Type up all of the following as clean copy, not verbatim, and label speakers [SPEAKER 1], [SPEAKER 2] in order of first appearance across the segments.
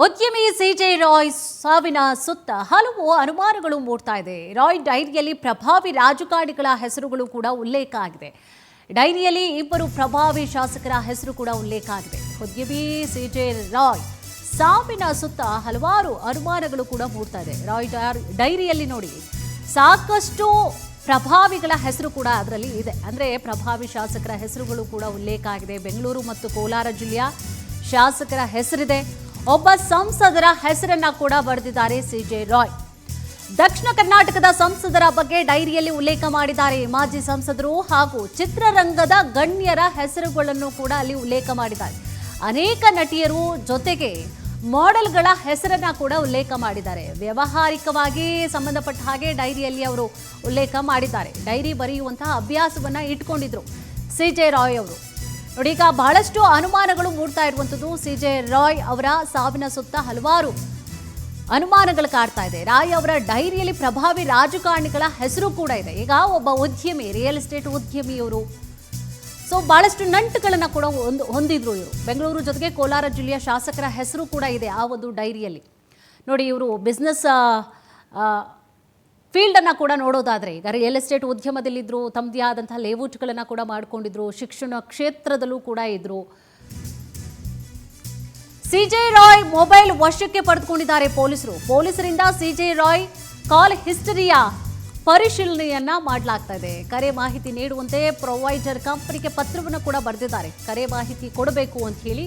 [SPEAKER 1] ಉದ್ಯಮಿ ಸಿಜೆ ರಾಯ್ ಸಾವಿನ ಸುತ್ತ ಹಲವು ಅನುಮಾನಗಳು ಮೂಡ್ತಾ ಇದೆ. ರಾಯ್ ಡೈರಿಯಲ್ಲಿ ಪ್ರಭಾವಿ ರಾಜಕಾರಣಿಗಳ ಹೆಸರುಗಳು ಕೂಡ ಉಲ್ಲೇಖ ಆಗಿದೆ. ಡೈರಿಯಲ್ಲಿ ಇಬ್ಬರು ಪ್ರಭಾವಿ ಶಾಸಕರ ಹೆಸರು ಕೂಡ ಉಲ್ಲೇಖ ಆಗಿದೆ. ಉದ್ಯಮಿ ಸಿಜೆ ರಾಯ್ ಸಾವಿನ ಸುತ್ತ ಹಲವಾರು ಅನುಮಾನಗಳು ಕೂಡ ಮೂಡ್ತಾ ಇದೆ. ರಾಯ್ ಡೈರಿಯಲ್ಲಿ ನೋಡಿ ಸಾಕಷ್ಟು ಪ್ರಭಾವಿಗಳ ಹೆಸರು ಕೂಡ ಅದರಲ್ಲಿ ಇದೆ. ಅಂದರೆ ಪ್ರಭಾವಿ ಶಾಸಕರ ಹೆಸರುಗಳು ಕೂಡ ಉಲ್ಲೇಖ ಆಗಿದೆ. ಬೆಂಗಳೂರು ಮತ್ತು ಕೋಲಾರ ಜಿಲ್ಲೆಯ ಶಾಸಕರ ಹೆಸರಿದೆ. ಒಬ್ಬ ಸಂಸದರ ಹೆಸರನ್ನ ಕೂಡ ಬರೆದಿದ್ದಾರೆ ಸಿಜೆ ರಾಯ್. ದಕ್ಷಿಣ ಕರ್ನಾಟಕದ ಸಂಸದರ ಬಗ್ಗೆ ಡೈರಿಯಲ್ಲಿ ಉಲ್ಲೇಖ ಮಾಡಿದ್ದಾರೆ. ಮಾಜಿ ಸಂಸದರು ಹಾಗೂ ಚಿತ್ರರಂಗದ ಗಣ್ಯರ ಹೆಸರುಗಳನ್ನು ಕೂಡ ಅಲ್ಲಿ ಉಲ್ಲೇಖ ಮಾಡಿದ್ದಾರೆ. ಅನೇಕ ನಟಿಯರು ಜೊತೆಗೆ ಮಾಡೆಲ್ಗಳ ಹೆಸರನ್ನ ಕೂಡ ಉಲ್ಲೇಖ ಮಾಡಿದ್ದಾರೆ. ವ್ಯಾವಹಾರಿಕವಾಗಿ ಸಂಬಂಧಪಟ್ಟ ಹಾಗೆ ಡೈರಿಯಲ್ಲಿ ಅವರು ಉಲ್ಲೇಖ ಮಾಡಿದ್ದಾರೆ. ಡೈರಿ ಬರೆಯುವಂತಹ ಅಭ್ಯಾಸವನ್ನ ಇಟ್ಕೊಂಡಿದ್ರು ಸಿಜೆ ರಾಯ್ ಅವರು. ನೋಡಿ, ಈಗ ಬಹಳಷ್ಟು ಅನುಮಾನಗಳು ಮೂಡ್ತಾ ಇರುವಂಥದ್ದು ಸಿಜೆ ರಾಯ್ ಅವರ ಸಾವಿನ ಸುತ್ತ ಹಲವಾರು ಅನುಮಾನಗಳು ಕಾಡ್ತಾ ಇದೆ. ರಾಯ್ ಅವರ ಡೈರಿಯಲ್ಲಿ ಪ್ರಭಾವಿ ರಾಜಕಾರಣಿಗಳ ಹೆಸರು ಕೂಡ ಇದೆ. ಈಗ ಒಬ್ಬ ಉದ್ಯಮಿ, ರಿಯಲ್ ಎಸ್ಟೇಟ್ ಉದ್ಯಮಿಯವರು, ಸೊ ಬಹಳಷ್ಟು ನಂಟುಗಳನ್ನು ಕೂಡ ಹೊಂದಿದ್ರು ಇವರು. ಬೆಂಗಳೂರು ಜೊತೆಗೆ ಕೋಲಾರ ಜಿಲ್ಲೆಯ ಶಾಸಕರ ಹೆಸರು ಕೂಡ ಇದೆ ಆ ಒಂದು ಡೈರಿಯಲ್ಲಿ. ನೋಡಿ, ಇವರು ಬಿಸ್ನೆಸ್ ಫೀಲ್ಡನ್ನು ಕೂಡ ನೋಡೋದಾದರೆ ಈಗ ರಿಯಲ್ ಎಸ್ಟೇಟ್ ಉದ್ಯಮದಲ್ಲಿದ್ದರು, ತಮ್ಮದೇ ಆದಂತಹ ಲೇಔಟ್ಗಳನ್ನು ಕೂಡ ಮಾಡಿಕೊಂಡಿದ್ರು, ಶಿಕ್ಷಣ ಕ್ಷೇತ್ರದಲ್ಲೂ ಕೂಡ ಇದ್ದರು. ಸಿಜೆ ರಾಯ್ ಮೊಬೈಲ್ ವಶಕ್ಕೆ ಪಡೆದುಕೊಂಡಿದ್ದಾರೆ ಪೊಲೀಸರು. ಪೊಲೀಸರಿಂದ ಸಿಜೆ ರಾಯ್ ಕಾಲ್ ಹಿಸ್ಟರಿಯ ಪರಿಶೀಲನೆಯನ್ನ ಮಾಡಲಾಗ್ತಾ ಇದೆ. ಕರೆ ಮಾಹಿತಿ ನೀಡುವಂತೆ ಪ್ರೊವೈಡರ್ ಕಂಪನಿಗೆ ಪತ್ರವನ್ನು ಕೂಡ ಬರೆದಿದ್ದಾರೆ. ಕರೆ ಮಾಹಿತಿ ಕೊಡಬೇಕು ಅಂತ ಹೇಳಿ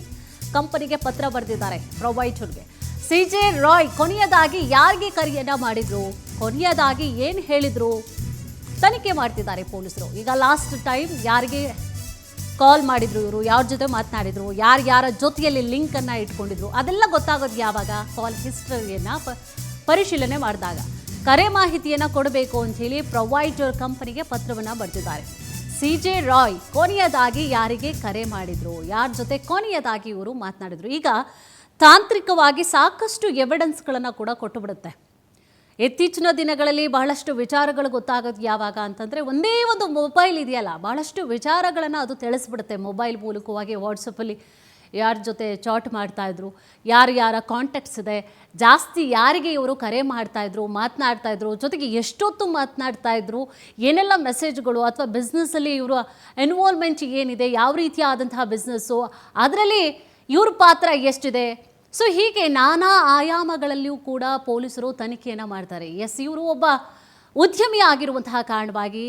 [SPEAKER 1] ಕಂಪನಿಗೆ ಪತ್ರ ಬರೆದಿದ್ದಾರೆ ಪ್ರೊವೈಡರ್ಗೆ. ಸಿಜೆ ರಾಯ್ ಕೊನೆಯದಾಗಿ ಯಾರಿಗೆ ಕರೆಯನ್ನ ಮಾಡಿದ್ರು, ಕೊನೆಯದಾಗಿ ಏನು ಹೇಳಿದ್ರು, ತನಿಖೆ ಮಾಡ್ತಿದ್ದಾರೆ ಪೊಲೀಸರು. ಈಗ ಲಾಸ್ಟ್ ಟೈಮ್ ಯಾರಿಗೆ ಕಾಲ್ ಮಾಡಿದ್ರು ಇವರು, ಯಾರ ಜೊತೆ ಮಾತನಾಡಿದ್ರು, ಯಾರ ಜೊತೆಯಲ್ಲಿ ಲಿಂಕನ್ನು ಇಟ್ಕೊಂಡಿದ್ರು, ಅದೆಲ್ಲ ಗೊತ್ತಾಗೋದು ಯಾವಾಗ? ಕಾಲ್ ಹಿಸ್ಟರಿಯನ್ನು ಪರಿಶೀಲನೆ ಮಾಡಿದಾಗ. ಕರೆ ಮಾಹಿತಿಯನ್ನು ಕೊಡಬೇಕು ಅಂತ ಹೇಳಿ ಪ್ರೊವೈಡರ್ ಕಂಪನಿಗೆ ಪತ್ರವನ್ನು ಬರೆದಿದ್ದಾರೆ. ಸಿಜೆ ರಾಯ್ ಕೊನೆಯದಾಗಿ ಯಾರಿಗೆ ಕರೆ ಮಾಡಿದ್ರು, ಯಾರ ಜೊತೆ ಕೊನೆಯದಾಗಿ ಇವರು ಮಾತನಾಡಿದ್ರು. ಈಗ ತಾಂತ್ರಿಕವಾಗಿ ಸಾಕಷ್ಟು ಎವಿಡೆನ್ಸ್ಗಳನ್ನು ಕೂಡ ಕೊಟ್ಟು ಬಿಡುತ್ತೆ. ಇತ್ತೀಚಿನ ದಿನಗಳಲ್ಲಿ ಬಹಳಷ್ಟು ವಿಚಾರಗಳು ಗೊತ್ತಾಗೋದು ಯಾವಾಗ ಅಂತಂದರೆ, ಒಂದೇ ಒಂದು ಮೊಬೈಲ್ ಇದೆಯಲ್ಲ, ಬಹಳಷ್ಟು ವಿಚಾರಗಳನ್ನು ಅದು ತಿಳಿಸ್ಬಿಡುತ್ತೆ. ಮೊಬೈಲ್ ಮೂಲಕವಾಗಿ ವಾಟ್ಸಪ್ಪಲ್ಲಿ ಯಾರ ಜೊತೆ ಚಾಟ್ ಮಾಡ್ತಾಯಿದ್ರು, ಯಾರ ಕಾಂಟ್ಯಾಕ್ಟ್ಸ್ ಇದೆ, ಜಾಸ್ತಿ ಯಾರಿಗೆ ಇವರು ಕರೆ ಮಾಡ್ತಾಯಿದ್ರು, ಮಾತನಾಡ್ತಾಯಿದ್ರು, ಜೊತೆಗೆ ಎಷ್ಟೊತ್ತು ಮಾತನಾಡ್ತಾಯಿದ್ರು, ಏನೆಲ್ಲ ಮೆಸೇಜ್ಗಳು, ಅಥವಾ ಬಿಸ್ನೆಸ್ಸಲ್ಲಿ ಇವರು ಇನ್ವಾಲ್ವ್ಮೆಂಟ್ ಏನಿದೆ, ಯಾವ ರೀತಿಯಾದಂತಹ ಬಿಸ್ನೆಸ್ಸು, ಅದರಲ್ಲಿ ಇವ್ರ ಪಾತ್ರ ಎಷ್ಟಿದೆ. ಸೊ ಹೀಗೆ ನಾನಾ ಆಯಾಮಗಳಲ್ಲಿಯೂ ಕೂಡ ಪೊಲೀಸರು ತನಿಖೆಯನ್ನು ಮಾಡ್ತಾರೆ. ಎಸ್, ಇವರು ಒಬ್ಬ ಉದ್ಯಮಿ ಆಗಿರುವಂತಹ ಕಾರಣವಾಗಿ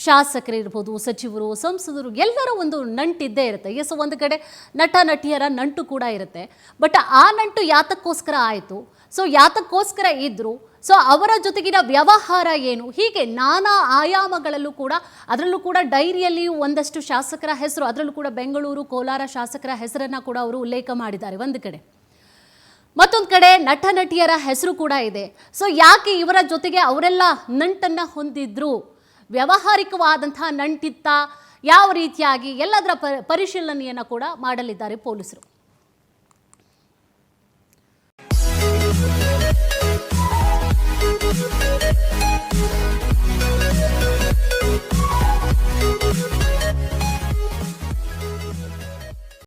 [SPEAKER 1] ಶಾಸಕರಿರ್ಬೋದು, ಸಚಿವರು, ಸಂಸದರು ಎಲ್ಲರ ಒಂದು ನಂಟಿದ್ದೇ ಇರುತ್ತೆ. ಎಸ್, ಒಂದು ಕಡೆ ನಟ ನಟಿಯರ ನಂಟು ಕೂಡ ಇರುತ್ತೆ. ಬಟ್ ಆ ನಂಟು ಯಾತಕ್ಕೋಸ್ಕರ ಆಯಿತು, ಸೊ ಯಾತಕ್ಕೋಸ್ಕರ ಇದ್ದರು, ಸೊ ಅವರ ಜೊತೆಗಿನ ವ್ಯವಹಾರ ಏನು, ಹೀಗೆ ನಾನಾ ಆಯಾಮಗಳಲ್ಲೂ ಕೂಡ, ಅದರಲ್ಲೂ ಕೂಡ ಡೈರಿಯಲ್ಲಿಯೂ ಒಂದಷ್ಟು ಶಾಸಕರ ಹೆಸರು, ಅದರಲ್ಲೂ ಕೂಡ ಬೆಂಗಳೂರು ಕೋಲಾರ ಶಾಸಕರ ಹೆಸರನ್ನು ಕೂಡ ಅವರು ಉಲ್ಲೇಖ ಮಾಡಿದ್ದಾರೆ ಒಂದು ಕಡೆ. ಮತ್ತೊಂದು ಕಡೆ ನಟ ನಟಿಯರ ಹೆಸರು ಕೂಡ ಇದೆ. ಸೊ ಯಾಕೆ ಇವರ ಜೊತೆಗೆ ಅವರೆಲ್ಲ ನಂಟನ್ನು ಹೊಂದಿದ್ರು, ವ್ಯಾವಹಾರಿಕವಾದಂತಹ ನಂಟಿತ್ತ, ಯಾವ ರೀತಿಯಾಗಿ ಎಲ್ಲದರ ಪರಿಶೀಲನೆಯನ್ನು ಕೂಡ ಮಾಡಲಿದ್ದಾರೆ ಪೊಲೀಸರು.